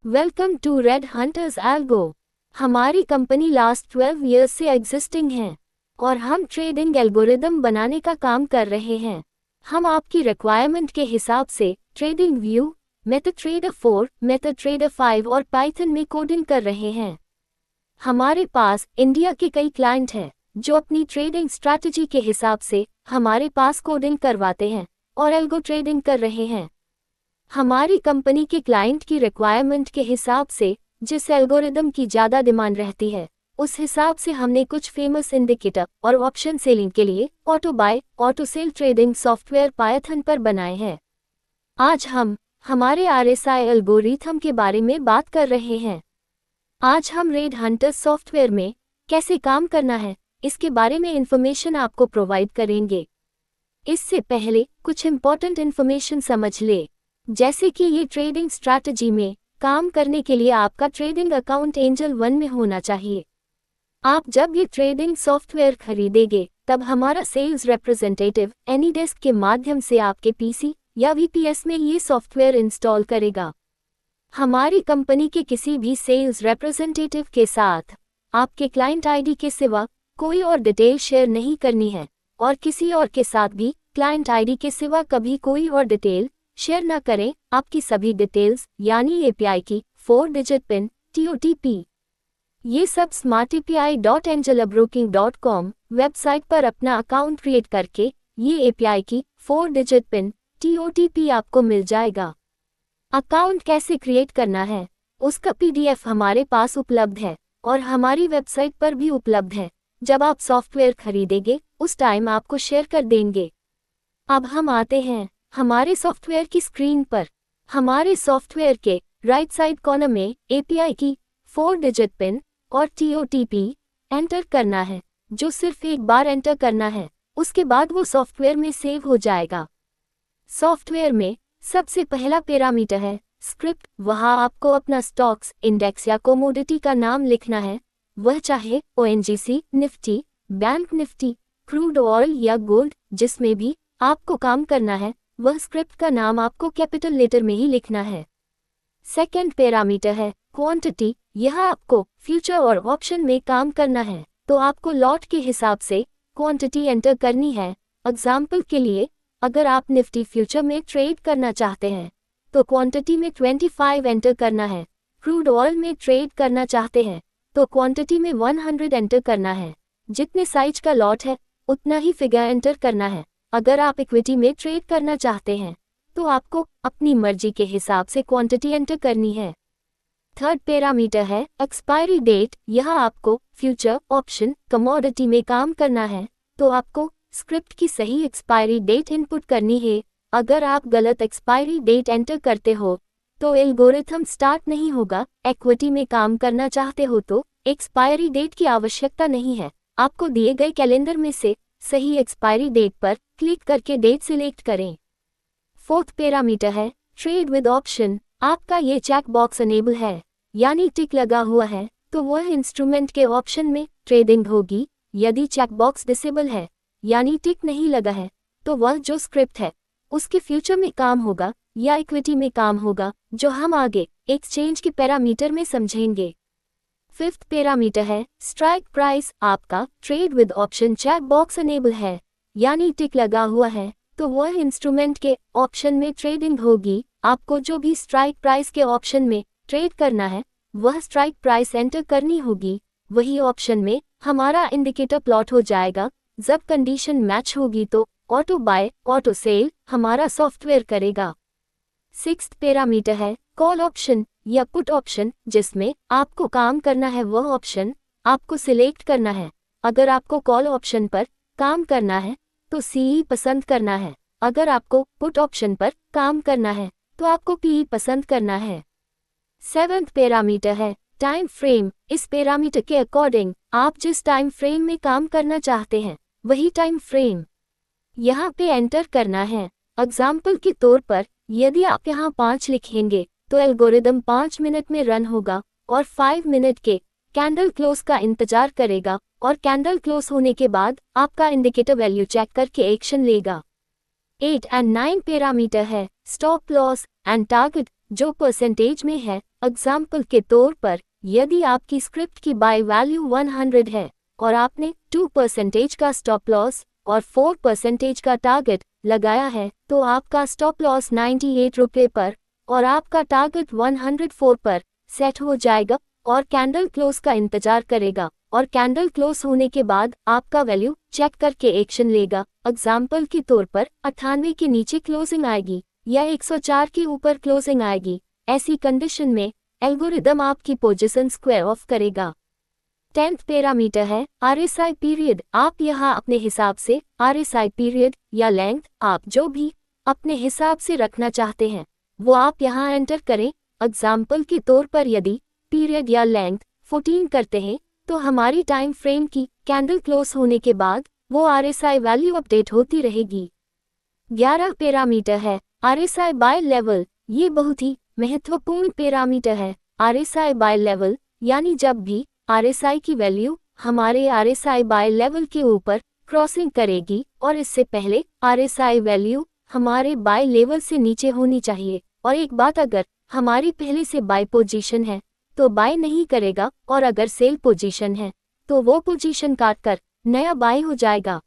Welcome to red hunters algo. हमारी company last 12 years से existing है और हम ट्रेडिंग एल्गोरिदम बनाने का काम कर रहे हैं। हम आपकी रिक्वायरमेंट के हिसाब से ट्रेडिंग व्यू, मेटाट्रेडर 4, मेटाट्रेडर 5 और पाइथन में कोडिंग कर रहे हैं। हमारे पास इंडिया के कई क्लाइंट हैं जो अपनी ट्रेडिंग स्ट्रैटेजी के हिसाब से हमारे पास कोडिंग करवाते हैं और एल्गो ट्रेडिंग कर रहे हैं। हमारी कंपनी के क्लाइंट की रिक्वायरमेंट के हिसाब से जिस एल्गोरिदम की ज़्यादा डिमांड रहती है उस हिसाब से हमने कुछ फेमस इंडिकेटर और ऑप्शन सेलिंग के लिए auto buy, auto sell trading software Python पर बनाए हैं। आज हम हमारे RSI एल्गोरिथम के बारे में बात कर रहे हैं। आज हम रेड हंटर्स सॉफ्टवेयर में कैसे काम करना है इसके बारे में इंफॉर्मेशन आपको प्रोवाइड करेंगे। इससे पहले कुछ इंपॉर्टेंट इंफॉर्मेशन समझ ले, जैसे कि ये ट्रेडिंग स्ट्रैटेजी में काम करने के लिए आपका ट्रेडिंग अकाउंट एंजल 1 में होना चाहिए। आप जब ये ट्रेडिंग सॉफ्टवेयर खरीदेंगे तब हमारा सेल्स रिप्रेजेंटेटिव एनीडेस्क के माध्यम से आपके PC या VPS में ये सॉफ्टवेयर इंस्टॉल करेगा। हमारी कंपनी के किसी भी सेल्स रिप्रेजेंटेटिव के साथ आपके क्लाइंट ID के सिवा कोई और डिटेल शेयर नहीं करनी है और किसी और के साथ भी क्लाइंट ID के सिवा कभी कोई और डिटेल शेयर न करें। आपकी सभी डिटेल्स यानी API की 4 डिजिट पिन TOTP ये सब smartapi.angelabroking.com वेबसाइट पर अपना अकाउंट क्रिएट करके ये API की 4 डिजिट पिन TOTP आपको मिल जाएगा। अकाउंट कैसे क्रिएट करना है उसका PDF हमारे पास उपलब्ध है और हमारी वेबसाइट पर भी उपलब्ध है। जब आप सॉफ्टवेयर खरीदेंगे उस टाइम आपको शेयर कर देंगे। अब हम आते हैं हमारे सॉफ्टवेयर की स्क्रीन पर। हमारे सॉफ्टवेयर के राइट साइड कॉर्नर में API की 4 डिजिट पिन और TOTP एंटर करना है, जो सिर्फ एक बार एंटर करना है, उसके बाद वो सॉफ्टवेयर में सेव हो जाएगा। सॉफ्टवेयर में सबसे पहला पैरामीटर है स्क्रिप्ट। वहाँ आपको अपना स्टॉक्स, इंडेक्स या कोमोडिटी का नाम लिखना है, वह चाहे ONGC, Nifty, bank Nifty, crude oil या गोल्ड, जिसमें भी आपको काम करना है वह स्क्रिप्ट का नाम आपको कैपिटल लेटर में ही लिखना है। सेकंड पैरामीटर है क्वांटिटी। यह आपको फ्यूचर और ऑप्शन में काम करना है तो आपको लॉट के हिसाब से क्वांटिटी एंटर करनी है। एग्जाम्पल के लिए अगर आप निफ्टी फ्यूचर में ट्रेड करना चाहते हैं तो क्वांटिटी में 25 एंटर करना है। क्रूड ऑयल में ट्रेड करना चाहते हैं तो क्वांटिटी में 100 एंटर करना है। जितने साइज का लॉट है उतना ही फिगर एंटर करना है। अगर आप इक्विटी में ट्रेड करना चाहते हैं तो आपको अपनी मर्जी के हिसाब से क्वांटिटी एंटर करनी है। थर्ड पैरामीटर है एक्सपायरी डेट। यह आपको फ्यूचर, ऑप्शन, कमोडिटी में काम करना है तो आपको स्क्रिप्ट की सही एक्सपायरी डेट इनपुट करनी है। अगर आप गलत एक्सपायरी डेट एंटर करते हो तो एल्गोरिथम स्टार्ट नहीं होगा। इक्विटी में काम करना चाहते हो तो एक्सपायरी डेट की आवश्यकता नहीं है। आपको दिए गए कैलेंडर में से सही एक्सपायरी डेट पर क्लिक करके डेट सिलेक्ट करें। फोर्थ पैरामीटर है ट्रेड विद ऑप्शन। आपका ये चेक बॉक्स अनेबल है यानी टिक लगा हुआ है तो वह इंस्ट्रूमेंट के ऑप्शन में ट्रेडिंग होगी। यदि चेक बॉक्स डिसेबल है यानी टिक नहीं लगा है तो वह जो स्क्रिप्ट है उसके फ्यूचर में काम होगा या इक्विटी में काम होगा, जो हम आगे एक्सचेंज के पैरामीटर में समझेंगे। फिफ्थ पैरामीटर है स्ट्राइक प्राइस। आपका trade with option check box enable है यानी टिक लगा हुआ है तो वह इंस्ट्रूमेंट के ऑप्शन में ट्रेडिंग होगी। आपको जो भी स्ट्राइक प्राइस के ऑप्शन में ट्रेड करना है वह स्ट्राइक प्राइस एंटर करनी होगी। वही ऑप्शन में हमारा इंडिकेटर प्लॉट हो जाएगा। जब कंडीशन मैच होगी तो ऑटो बाय, ऑटो सेल हमारा सॉफ्टवेयर करेगा। सिक्स्थ पैरामीटर है कॉल ऑप्शन या पुट ऑप्शन। जिसमें आपको काम करना है वह ऑप्शन आपको सिलेक्ट करना है। अगर आपको कॉल ऑप्शन पर काम करना है तो CE पसंद करना है। अगर आपको पुट ऑप्शन पर काम करना है तो आपको PE पसंद करना है। सेवेंथ पैरामीटर है टाइम फ्रेम। इस पैरामीटर के अकॉर्डिंग आप जिस टाइम फ्रेम में काम करना चाहते हैं वही टाइम फ्रेम यहाँ पे एंटर करना है। एग्जाम्पल के तौर पर यदि आप यहाँ 5 लिखेंगे तो एल्गोरिदम 5 मिनट में रन होगा और 5 मिनट के कैंडल क्लोज का इंतजार करेगा और कैंडल क्लोज होने के बाद आपका इंडिकेटर वैल्यू चेक करके एक्शन लेगा। 8 और 9 पैरामीटर है स्टॉप लॉस एंड टारगेट। जो परसेंटेज में है एग्जाम्पल के तौर पर यदि आपकी स्क्रिप्ट की बाय वैल्यू 100 है और आपने 2% का स्टॉप लॉस और 4% का टारगेट लगाया है तो आपका स्टॉप लॉस 98 रुपये पर और आपका टारगेट 104 पर सेट हो जाएगा और कैंडल क्लोज का इंतजार करेगा और कैंडल क्लोज होने के बाद आपका वैल्यू चेक करके एक्शन लेगा। एग्जाम्पल के तौर पर 98 के नीचे क्लोजिंग आएगी या 104 के ऊपर क्लोजिंग आएगी। ऐसी कंडीशन में एल्गोरिदम आपकी पोजीशन स्क्वायर ऑफ करेगा। 10th पैरामीटर है RSI पीरियड। आप यहाँ अपने हिसाब से RSI पीरियड या लेंथ आप जो भी अपने हिसाब से रखना चाहते हैं वो आप यहाँ एंटर करें। एग्जाम्पल के तौर पर यदि पीरियड या लेंथ 14 करते हैं तो हमारी टाइम फ्रेम की कैंडल क्लोज होने के बाद वो RSI वैल्यू अपडेट होती रहेगी। 11 पैरामीटर है RSI बाय लेवल। ये बहुत ही महत्वपूर्ण पैरामीटर है। RSI बाय लेवल यानी जब भी RSI की वैल्यू हमारे RSI बाय लेवल के ऊपर क्रॉसिंग करेगी और इससे पहले RSI वैल्यू हमारे बाय लेवल से नीचे होनी चाहिए। और एक बात, अगर हमारी पहले से बाय पोजीशन है तो बाय नहीं करेगा और अगर सेल पोजीशन है तो वो पोजीशन काटकर नया बाय हो जाएगा।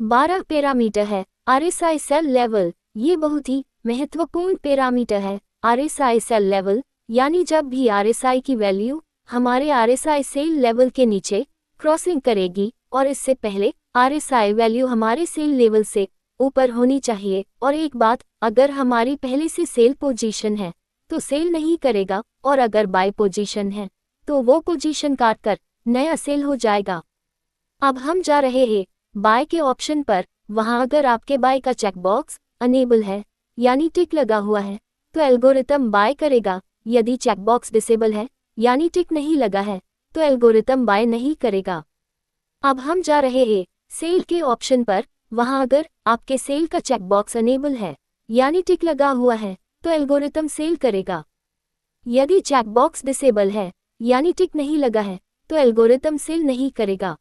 12 पैरामीटर है RSI सेल लेवल। ये बहुत ही महत्वपूर्ण पैरामीटर है। RSI सेल लेवल यानी जब भी RSI की वैल्यू हमारे RSI सेल लेवल के नीचे क्रॉसिंग करेगी और इससे पहले RSI वैल्यू हमारे सेल लेवल से ऊपर होनी चाहिए। और एक बात, अगर हमारी पहले से सेल पोजीशन है तो सेल नहीं करेगा और अगर बाय पोजीशन है तो वो पोजीशन काटकर नया सेल हो जाएगा। अब हम जा रहे हैं बाय के ऑप्शन पर। वहां अगर आपके बाय का चेकबॉक्स अनेबल है यानी टिक लगा हुआ है तो एल्गोरिथम बाय करेगा। यदि चेकबॉक्स डिसेबल है यानी टिक नहीं लगा है तो एल्गोरिथम बाय नहीं करेगा। अब हम जा रहे हैं सेल के ऑप्शन पर। वहां अगर आपके सेल का चेकबॉक्स अनेबल है यानी टिक लगा हुआ है तो एल्गोरिथम सेल करेगा। यदि चेकबॉक्स डिसेबल है यानी टिक नहीं लगा है तो एल्गोरिथम सेल नहीं करेगा।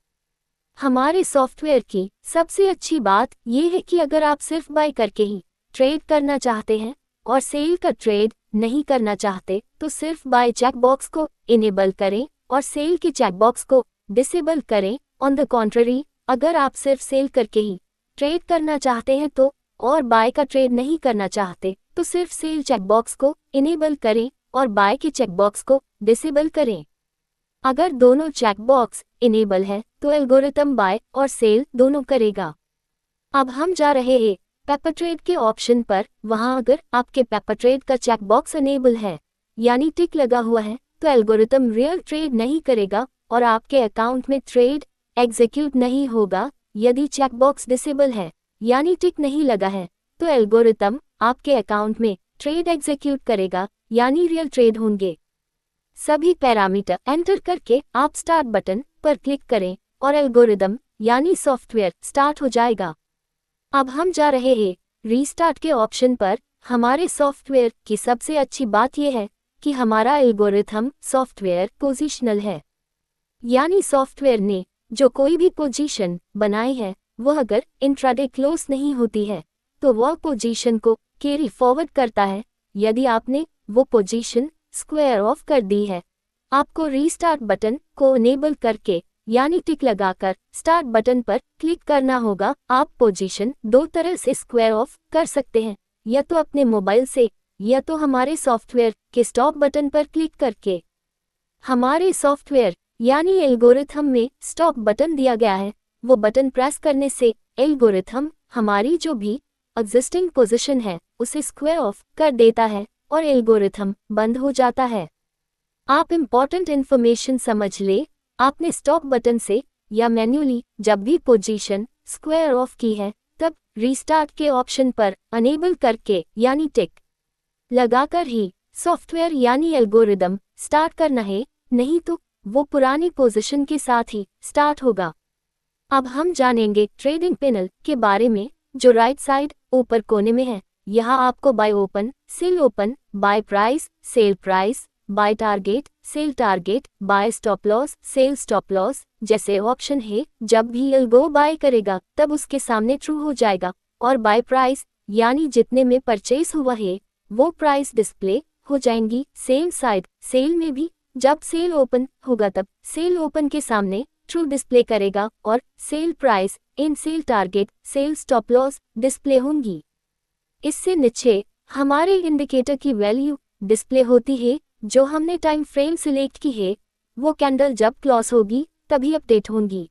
हमारे सॉफ्टवेयर की सबसे अच्छी बात यह है कि अगर आप सिर्फ बाय करके ही ट्रेड करना चाहते हैं और सेल का ट्रेड नहीं करना चाहते तो सिर्फ बाय चेकबॉक्स को इनेबल करें और सेल के चेकबॉक्स को डिसेबल करें। ऑन द कॉन्ट्ररी, अगर आप सिर्फ सेल करके ही ट्रेड करना चाहते हैं तो और बाय का ट्रेड नहीं करना चाहते तो सिर्फ सेल चेकबॉक्स को इनेबल करें और बाय के चेकबॉक्स को डिसेबल करें। अगर दोनों चेकबॉक्स इनेबल है तो एल्गोरिथम बाय और सेल दोनों करेगा। अब हम जा रहे हैं पेपर ट्रेड के ऑप्शन पर। वहां अगर आपके पेपर ट्रेड का चेकबॉक्स अनेबल है यानी टिक लगा हुआ है तो एल्गोरिथम रियल ट्रेड नहीं करेगा और आपके अकाउंट में ट्रेड एग्जीक्यूट नहीं होगा। यदि चेकबॉक्स डिसेबल है यानी टिक नहीं लगा है तो एल्गोरिथम आपके अकाउंट में ट्रेड एग्जीक्यूट करेगा यानी रियल ट्रेड होंगे। सभी पैरामीटर एंटर करके आप स्टार्ट बटन पर क्लिक करें और एल्गोरिदम यानी सॉफ्टवेयर स्टार्ट हो जाएगा। अब हम जा रहे हैं रीस्टार्ट के ऑप्शन पर। हमारे सॉफ्टवेयर की सबसे अच्छी बात यह है कि हमारा एल्गोरिथम सॉफ्टवेयर पोजिशनल है, यानी सॉफ्टवेयर ने जो कोई भी पोजीशन बनाई है वह अगर इंट्राडे क्लोज नहीं होती है तो वह पोजीशन को कैरी फॉरवर्ड करता है। यदि आपने वो पोजीशन स्क्वायर ऑफ कर दी है, आपको रीस्टार्ट बटन को इनेबल करके यानी टिक लगाकर स्टार्ट बटन पर क्लिक करना होगा। आप पोजीशन दो तरह से स्क्वायर ऑफ कर सकते हैं, या तो अपने मोबाइल से या तो हमारे सॉफ्टवेयर के स्टॉप बटन पर क्लिक करके। हमारे सॉफ्टवेयर यानी एल्गोरिथम में स्टॉप बटन दिया गया है, वो बटन प्रेस करने से एल्गोरिथम हमारी जो भी एग्जिस्टिंग पोजीशन है उसे स्क्वायर ऑफ कर देता है और एल्गोरिथम बंद हो जाता है। आप इम्पॉर्टेंट इन्फॉर्मेशन समझ ले, आपने स्टॉप बटन से या मैन्युअली जब भी पोजीशन स्क्वायर ऑफ की है तब रीस्टार्ट के ऑप्शन पर अनेबल करके यानी टिक लगाकर ही सॉफ्टवेयर यानी एल्गोरिदम स्टार्ट करना है, नहीं तो वो पुरानी पोजीशन के साथ ही स्टार्ट होगा। अब हम जानेंगे ट्रेडिंग पैनल के बारे में जो राइट साइड ऊपर कोने में है। यहाँ आपको buy open, sell open, buy price, sell price, buy target, sell target, buy stop loss, sell stop loss जैसे ऑप्शन है। जब भी एल्गो बाय करेगा तब उसके सामने ट्रू हो जाएगा और बाय प्राइस यानी जितने में परचेज हुआ है वो प्राइस डिस्प्ले हो जाएंगी सेम साइड सेल में भी। जब सेल ओपन होगा तब सेल ओपन के सामने ट्रू डिस्प्ले करेगा और सेल प्राइस, इन sell target, sell stop loss display होंगी। इससे नीचे हमारे इंडिकेटर की वैल्यू डिस्प्ले होती है जो हमने टाइम फ्रेम सिलेक्ट की है। वो कैंडल जब क्लोज होगी तभी अपडेट होंगी।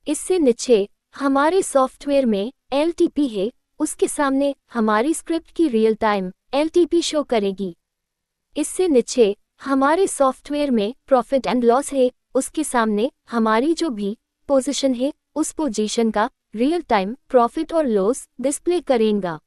इससे नीचे हमारे सॉफ्टवेयर में LTP है, उसके सामने हमारी स्क्रिप्ट की रियल टाइम LTP शो करेगी। इससे नीचे हमारे सॉफ्टवेयर में प्रॉफिट एंड लॉस है, उसके सामने हमारी जो भी पोजीशन है उस पोजीशन का रियल टाइम प्रॉफिट और लॉस डिस्प्ले करेगा।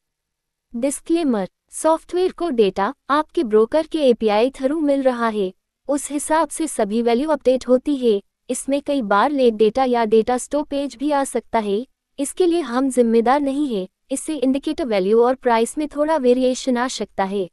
डिस्क्लेमर, सॉफ्टवेयर को डेटा आपके ब्रोकर के API थ्रू मिल रहा है, उस हिसाब से सभी वैल्यू अपडेट होती है। इसमें कई बार लेट डेटा या डेटा स्टॉपेज भी आ सकता है, इसके लिए हम जिम्मेदार नहीं है। इससे इंडिकेटर वैल्यू और प्राइस में थोड़ा वेरिएशन आ सकता है।